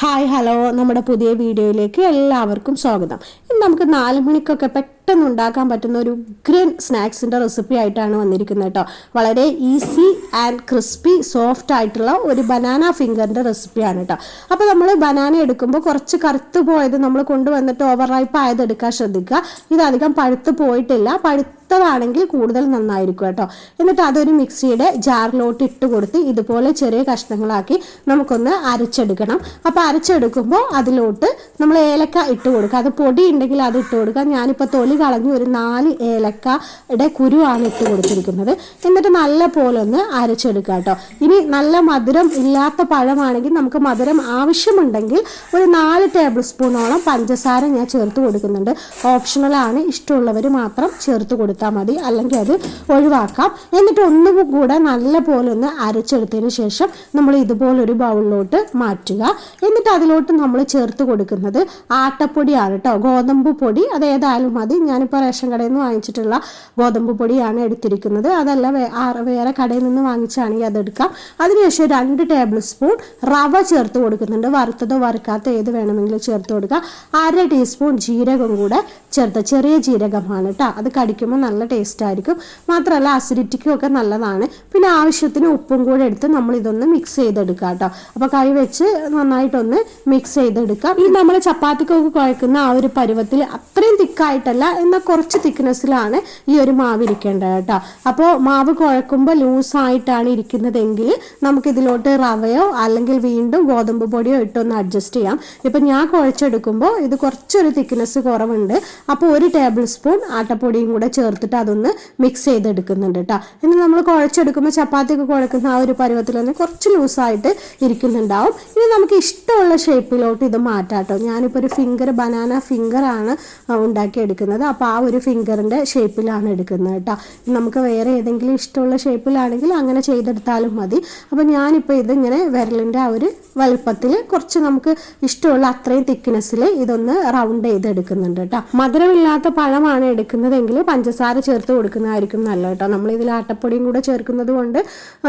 Hi hello, നമ്മുടെ പുതിയ വീഡിയോയിലേക്ക് എല്ലാവർക്കും സ്വാഗതം. ഇന്ന് നമുക്ക് 4 മണിക്കൊക്കെ പെട്ടെന്ന് ഉണ്ടാക്കാൻ പറ്റുന്ന ഒരു ഗ്രീൻ സ്നാക്സിൻ്റെ റെസിപ്പി ആയിട്ടാണ് വന്നിരിക്കുന്നത് കേട്ടോ. വളരെ ഈസി ആൻഡ് ക്രിസ്പി സോഫ്റ്റ് ആയിട്ടുള്ള ഒരു ബനാന ഫിംഗറിൻ്റെ റെസിപ്പിയാണ് കേട്ടോ. അപ്പോൾ നമ്മൾ ബനാന എടുക്കുമ്പോൾ കുറച്ച് കറുത്ത് പോയത് നമ്മൾ കൊണ്ടുവന്നിട്ട് ഓവർ റൈപ്പ് ആയത് എടുക്കാൻ ശ്രദ്ധിക്കുക. ഇതധികം പഴുത്ത് പോയിട്ടില്ല, പഴുത്തതാണെങ്കിൽ കൂടുതൽ നന്നായിരിക്കും കേട്ടോ. എന്നിട്ട് അതൊരു മിക്സിയുടെ ജാറിലോട്ട് ഇട്ട് കൊടുത്ത് ഇതുപോലെ ചെറിയ കഷ്ണങ്ങളാക്കി നമുക്കൊന്ന് അരച്ചെടുക്കണം. അപ്പോൾ അരച്ചെടുക്കുമ്പോൾ അതിലോട്ട് നമ്മൾ ഏലക്ക ഇട്ട് കൊടുക്കുക. അത് പൊടി ഉണ്ടെങ്കിൽ അത് ഇട്ട് കൊടുക്കുക. ഞാനിപ്പോൾ തൊലി കളഞ്ഞ് ഒരു 4 ഏലക്കയുടെ കുരുവാണ് ഇട്ട് കൊടുത്തിരിക്കുന്നത്. എന്നിട്ട് നല്ല പോലെ ഒന്ന് അരച്ചെടുക്കുക കേട്ടോ. ഇനി നല്ല മധുരം ഇല്ലാത്ത പഴമാണെങ്കിൽ നമുക്ക് മധുരം ആവശ്യമുണ്ടെങ്കിൽ ഒരു 4 ടേബിൾ സ്പൂണോളം പഞ്ചസാര ഞാൻ ചേർത്ത് കൊടുക്കുന്നുണ്ട്. ഓപ്ഷണലാണ്, ഇഷ്ടമുള്ളവർ മാത്രം ചേർത്ത് കൊടുത്താൽ മതി, അല്ലെങ്കിൽ അത് ഒഴിവാക്കാം. എന്നിട്ട് ഒന്നും കൂടെ നല്ല പോലെ ഒന്ന് അരച്ചെടുത്തതിന് ശേഷം നമ്മൾ ഇതുപോലൊരു ബൗളിലോട്ട് മാറ്റുക. എന്നിട്ട് അതിലോട്ട് നമ്മൾ ചേർത്ത് കൊടുക്കുന്നത് ആട്ടപ്പൊടിയാണ് കേട്ടോ. ഗോതമ്പ് പൊടി അതേതായാലും മതി. ഞാനിപ്പോൾ റേഷൻ കടയിൽ നിന്ന് വാങ്ങിച്ചിട്ടുള്ള ഗോതമ്പ് പൊടിയാണ് എടുത്തിരിക്കുന്നത്. അതല്ല വേറെ കടയിൽ നിന്ന് വാങ്ങിച്ചാണെങ്കിൽ അതെടുക്കാം. അതിനുശേഷം 2 ടേബിൾ സ്പൂൺ റവ ചേർത്ത് കൊടുക്കുന്നുണ്ട്. വറുത്തതോ വറുക്കാത്ത ഏത് വേണമെങ്കിലും ചേർത്ത് കൊടുക്കുക. 1/2 ടീസ്പൂൺ ജീരകം കൂടെ ചേർത്ത്, ചെറിയ ജീരകമാണ് കേട്ടോ. അത് കടിക്കുമ്പോൾ നല്ല ടേസ്റ്റ് ആയിരിക്കും. മാത്രമല്ല അസിഡിറ്റിക്കും ഒക്കെ നല്ലതാണ്. പിന്നെ ആവശ്യത്തിന് ഉപ്പും കൂടെ എടുത്ത് നമ്മൾ ഇതൊന്ന് മിക്സ് ചെയ്തെടുക്കുക കേട്ടോ. അപ്പോൾ കൈ വെച്ച് നന്നായിട്ടൊന്ന് മിക്സ് ചെയ്തെടുക്കാം. ഈ നമ്മൾ ചപ്പാത്തിക്കൊക്കെ കുഴക്കുന്ന ആ ഒരു പരുവത്തിൽ അത്രയും തിക്കായിട്ടല്ല, എന്നാൽ കുറച്ച് തിക്നെസ്സിലാണ് ഈ ഒരു മാവ് ഇരിക്കേണ്ടത് കേട്ടോ. അപ്പോൾ മാവ് കുഴക്കുമ്പോൾ ലൂസായിട്ടാണ് ഇരിക്കുന്നതെങ്കിൽ നമുക്കിതിലോട്ട് റവയോ അല്ലെങ്കിൽ വീണ്ടും ഗോതമ്പ് പൊടിയോ ഇട്ടൊന്ന് അഡ്ജസ്റ്റ് ചെയ്യാം. ഇപ്പം ഞാൻ കുഴച്ചെടുക്കുമ്പോൾ ഇത് കുറച്ചൊരു തിക്നെസ് കുറവുണ്ട്. അപ്പോൾ 1 ടേബിൾ സ്പൂൺ ആട്ടപ്പൊടിയും കൂടെ ചേർത്തിട്ട് അതൊന്ന് മിക്സ് ചെയ്തെടുക്കുന്നുണ്ട് കേട്ടോ. ഇനി നമ്മൾ കുഴച്ചെടുക്കുമ്പോൾ ചപ്പാത്തിയൊക്കെ കുഴക്കുന്ന ആ ഒരു പരുവത്തിൽ തന്നെ കുറച്ച് ലൂസായിട്ട് ഇരിക്കുന്നുണ്ടാവും. ഇനി നമുക്ക് ഇഷ്ടമുള്ള ഷേപ്പിലോട്ട് ഇത് മാറ്റാം കേട്ടോ. ഞാനിപ്പോൾ ഒരു ബനാന ഫിംഗറാണ് ഉണ്ടാക്കിയെടുക്കുന്നത്. അപ്പോൾ ആ ഒരു ഫിംഗറിൻ്റെ ഷേപ്പിലാണ് എടുക്കുന്നത് കേട്ടോ. നമുക്ക് വേറെ ഏതെങ്കിലും ഇഷ്ടമുള്ള ഷേപ്പിലാണെങ്കിൽ അങ്ങനെ ചെയ്തെടുത്താലും മതി. അപ്പോൾ ഞാനിപ്പോൾ ഇതിങ്ങനെ വിരലിൻ്റെ ആ ഒരു വലുപ്പത്തിൽ കുറച്ച് നമുക്ക് ഇഷ്ടമുള്ള അത്രയും തിക്നെസ്സിൽ ഇതൊന്ന് റൗണ്ട് ചെയ്തെടുക്കുന്നുണ്ട് കേട്ടോ. മധുരമില്ലാത്ത പഴമാണ് എടുക്കുന്നതെങ്കിൽ പഞ്ചസാര ചേർത്ത് കൊടുക്കുന്നതായിരിക്കും നല്ലത് കേട്ടോ. നമ്മളിതിൽ ആട്ടപ്പൊടിയും കൂടെ ചേർക്കുന്നത് കൊണ്ട്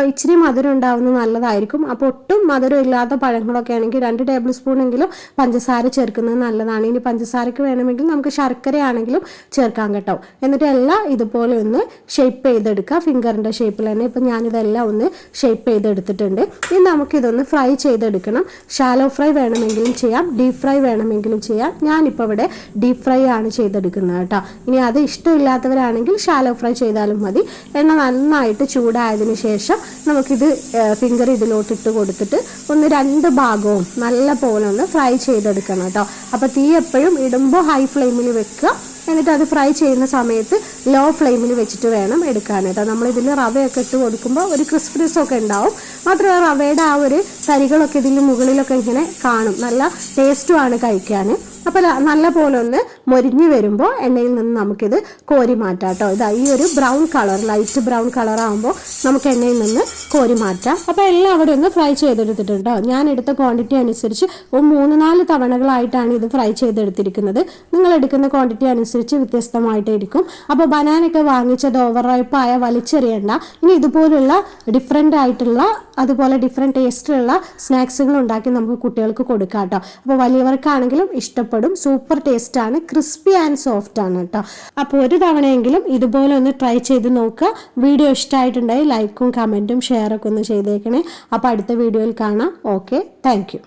ഇച്ചിരി മധുരം ഉണ്ടാവുന്നത് നല്ലതായിരിക്കും. അപ്പോൾ ഒട്ടും മധുരം ഇല്ലാത്ത പഴങ്ങളൊക്കെ ആണെങ്കിൽ 2 ടേബിൾ സ്പൂൺ എങ്കിലും പഞ്ചസാര ചേർക്കുന്നത് നല്ലതാണ്. ഇനി പഞ്ചസാരയ്ക്ക് വേണമെങ്കിൽ നമുക്ക് ശർക്കര ആണെങ്കിലും ചേർക്കാം കേട്ടോ. എന്നിട്ട് എല്ലാം ഇതുപോലെ ഒന്ന് ഷേപ്പ് ചെയ്തെടുക്കുക, ഫിംഗറിൻ്റെ ഷേപ്പിൽ തന്നെ. ഇപ്പം ഞാനിതെല്ലാം ഒന്ന് ഷേപ്പ് ചെയ്തെടുത്തിട്ടുണ്ട്. ഇനി നമുക്കിതൊന്ന് ഫ്രൈ ചെയ്തെടുക്കണം. ഷാലോ ഫ്രൈ വേണമെങ്കിലും ചെയ്യാം, ഡീപ് ഫ്രൈ വേണമെങ്കിലും ചെയ്യാം. ഞാനിപ്പോൾ ഇവിടെ ഡീപ് ഫ്രൈ ആണ് ചെയ്തെടുക്കുന്നത് കേട്ടോ. ഇനി അത് ഇഷ്ടമില്ലാത്തവരാണെങ്കിൽ ഷാലോ ഫ്രൈ ചെയ്താലും മതി. എണ്ണ നന്നായിട്ട് ചൂടായതിനു ശേഷം നമുക്കിത് ഫിംഗർ ഇതിലോട്ട് ഇട്ട് കൊടുത്തിട്ട് ഒന്ന് 2 ഭാഗവും നല്ല പോലെ ഒന്ന് ഫ്രൈ ചെയ്തെടുക്കണം കേട്ടോ. അപ്പോൾ തീ എപ്പോഴും ഇടുമ്പോൾ ഹൈ ഫ്ലെയിമിൽ വെക്കുക. എന്നിട്ട് അത് ഫ്രൈ ചെയ്യുന്ന സമയത്ത് ലോ ഫ്ലെയിമിൽ വെച്ചിട്ട് വേണം എടുക്കാനായിട്ട്. നമ്മളിതിൽ റവയൊക്കെ ഇട്ട് കൊടുക്കുമ്പോൾ ഒരു ക്രിസ്പിനെസ് ഒക്കെ ഉണ്ടാവും. മാത്രമല്ല റവയുടെ ആ ഒരു തരികളൊക്കെ ഇതിൽ മുകളിലൊക്കെ ഇങ്ങനെ കാണും. നല്ല ടേസ്റ്റുമാണ് കഴിക്കാൻ. അപ്പോൾ നല്ല പോലെ ഒന്ന് മൊരിഞ്ഞ് വരുമ്പോൾ എണ്ണയിൽ നിന്ന് നമുക്കിത് കോരി മാറ്റാം കേട്ടോ. ഇതാ ഈ ഒരു brown colour, light brown colour ആകുമ്പോൾ നമുക്ക് എണ്ണയിൽ നിന്ന് കോരി മാറ്റാം. അപ്പോൾ എല്ലാം അവിടെ ഒന്ന് ഫ്രൈ ചെയ്തെടുത്തിട്ടുണ്ടോ. ഞാൻ എടുത്ത ക്വാണ്ടിറ്റി അനുസരിച്ച് 3-4 തവണകളായിട്ടാണ് ഇത് ഫ്രൈ ചെയ്തെടുത്തിരിക്കുന്നത്. നിങ്ങൾ എടുക്കുന്ന ക്വാണ്ടിറ്റി അനുസരിച്ച് വ്യത്യസ്തമായിട്ടായിരിക്കും. അപ്പോൾ ബനാനൊക്കെ വാങ്ങിച്ചത് ഓവർ റൈപ്പായ വലിച്ചെറിയണ്ട. ഇനി ഇതുപോലുള്ള ഡിഫറെൻ്റ് ആയിട്ടുള്ള അതുപോലെ ഡിഫറെൻറ്റ് ടേസ്റ്റിലുള്ള സ്നാക്സുകൾ ഉണ്ടാക്കി നമുക്ക് കുട്ടികൾക്ക് കൊടുക്കാം കേട്ടോ. അപ്പോൾ വലിയവർക്കാണെങ്കിലും ഇഷ്ടപ്പെടും. സൂപ്പർ ടേസ്റ്റാണ്, ക്രിസ്പി ആൻഡ് സോഫ്റ്റ് ആണ് കേട്ടോ. അപ്പോൾ ഒരു തവണയെങ്കിലും ഇതുപോലെ ഒന്ന് ട്രൈ ചെയ്ത് നോക്കുക. വീഡിയോ ഇഷ്ടമായിട്ടുണ്ടെങ്കിൽ ലൈക്കും കമൻറ്റും ഷെയറൊക്കെ ഒന്ന് ചെയ്തേക്കണേ. അപ്പോൾ അടുത്ത വീഡിയോയിൽ കാണാം. Okay, thank you.